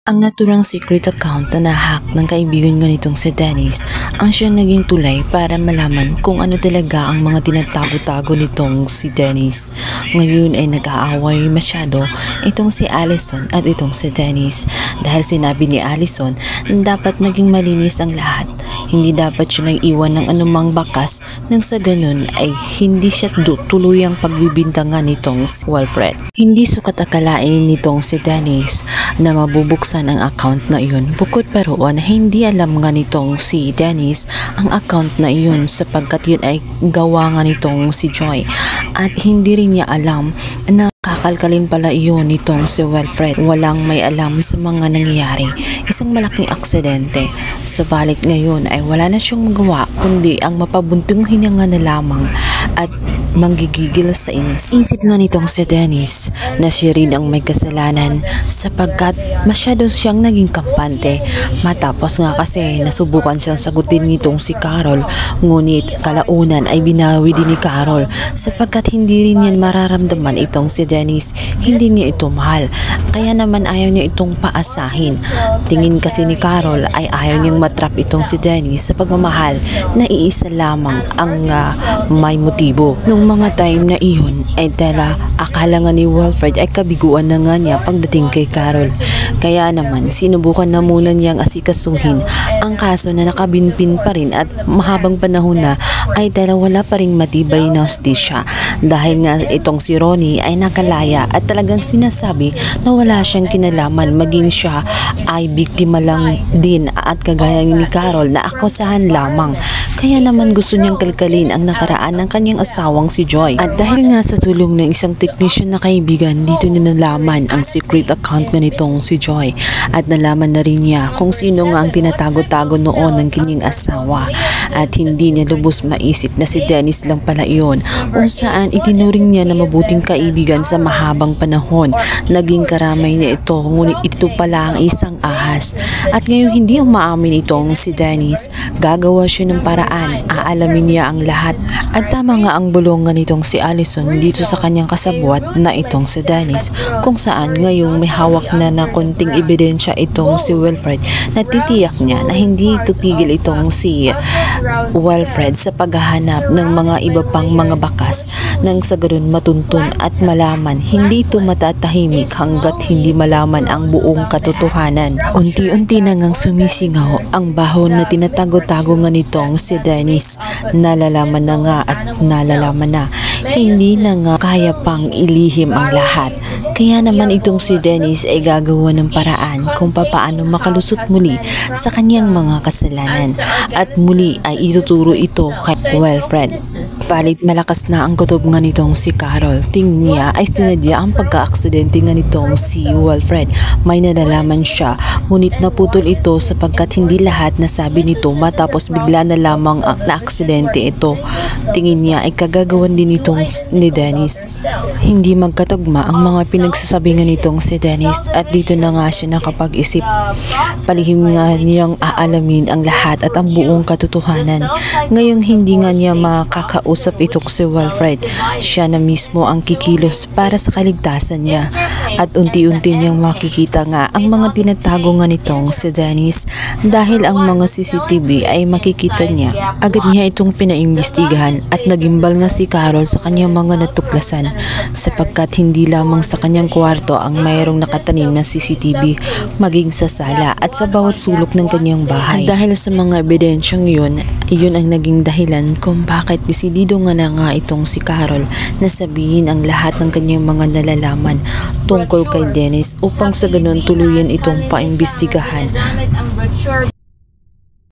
Ang naturang secret account na nahack ng kaibigan nga nitong si Dennis ang siyang naging tulay para malaman kung ano talaga ang mga tinatago-tago nitong si Dennis. Ngayon ay nag-aaway masyado itong si Allison at itong si Dennis dahil sinabi ni Allison na dapat naging malinis ang lahat. Hindi dapat siya nag-iwan ng anumang bakas nang sa ganun ay hindi siya tuluyang pagbibintangan nitong si Wilfred. Hindi sukat akalain nitong si Dennis na mabubuksan ang account na iyon. Bukod pa roon, hindi alam nga nitong si Dennis ang account na iyon sapagkat yun ay gawa nga nitong si Joy. At hindi rin niya alam na kakalkalin pala iyon nitong si Wilfred. Walang may alam sa mga nangyayari. Isang malaking aksidente. Subalit ngayon ay wala na siyang magawa kundi ang mapabunting hininga na lamang at manggigigil sa inis. Isip nga nitong si Dennis na siya rin ang may kasalanan sapagkat masyado siyang naging kampante. Matapos nga kasi nasubukan siyang sagutin nitong si Carol, ngunit kalaunan ay binawi din ni Carol sapagkat hindi rin yan mararamdaman itong si Dennis. Hindi niya ito mahal, kaya naman ayaw niya itong paasahin. Tingin kasi ni Carol ay ayaw niyang matrap itong si Dennis sa pagmamahal na iisa lamang ang may motibo. Nung mga time na iyon ay dala akala nga ni Wilfred ay kabiguan na nga niya pagdating kay Carol. Kaya naman sinubukan na muna niyang asikasuhin ang kaso na nakabinpin pa rin at mahabang panahon na ay dala wala pa ring matibay na hustisya dahil nga itong si Ronnie ay nakalaya at talagang sinasabi na wala siyang kinalaman, maging siya ay biktima lang din at kagaya ni Carol na akusahan lamang. Kaya naman gusto niyang kalkalin ang nakaraan ng kanyang asawang si Joy. At dahil nga sa tulong ng isang technician na kaibigan, dito niya nalaman ang secret account nga nitong si Joy. At nalaman na rin niya kung sino nga ang tinatago-tago noon ng kanyang asawa. At hindi niya lubos maisip na si Dennis lang pala iyon, kung saan itinuring niya na mabuting kaibigan sa mahabang panahon. Naging karamay niya ito, ngunit ito pala ang isang ahas. At ngayon hindi umaamin itong si Dennis. Gagawa siya ng paraan, aalamin niya ang lahat. At tama nga ang bulong nga nitong si Allison dito sa kanyang kasabwat na itong si Dennis, kung saan ngayong may hawak na konting ebidensya itong si Wilfred na titiyak niya na hindi tutigil itong si Wilfred sa paghahanap ng mga iba pang mga bakas nang sa ganun matuntun at malaman. Hindi ito matatahimik hanggat hindi malaman ang buong katotohanan. Unti-unti na ngang sumisingaw ang baho na tinatago-tago nga nitong si Dennis. Nalalaman na nga at nalalaman na hindi na nga kaya pang ilihim ang lahat. Kaya naman itong si Dennis ay gagawa ng paraan kung papaano makalusot muli sa kanyang mga kasalanan at muli ay ituturo ito kay Wilfred. Palit malakas na ang kutob nga nitong si Carol. Tingin niya ay sinadya ang pagka-aksidente nga nitong si Wilfred. May nalalaman siya, ngunit naputol ito sapagkat hindi lahat nasabi nito matapos bigla na lamang ang na-aksidente ito. Tingin niya ay kagagawan din itong ni Dennis. Hindi magkatugma ang mga pinagsasabi nga nitong si Dennis at dito na nga siya nakapag-isip. Palihim nga niyang aalamin ang lahat at ang buong katotohanan. Ngayong hindi nga niya makakausap itong si Wilfred, siya na mismo ang kikilos para sa kaligtasan niya. At unti-unti niyang makikita nga ang mga tinatago nga nitong si Dennis dahil ang mga CCTV ay makikita niya. Agad niya itong pinaimbestigahan at nagimbal nga si Carol sa kanyang mga natuklasan sapagkat hindi lamang sa kanyang kwarto ang mayroong nakatanim na CCTV, maging sa sala at sa bawat sulok ng kanyang bahay. At dahil sa mga ebidensyang yun ang naging dahilan kung bakit desidido nga na nga itong si Carol na sabihin ang lahat ng kanyang mga nalalaman tungkol kay Dennis upang sa ganun tuluyan itong paimbestigahan.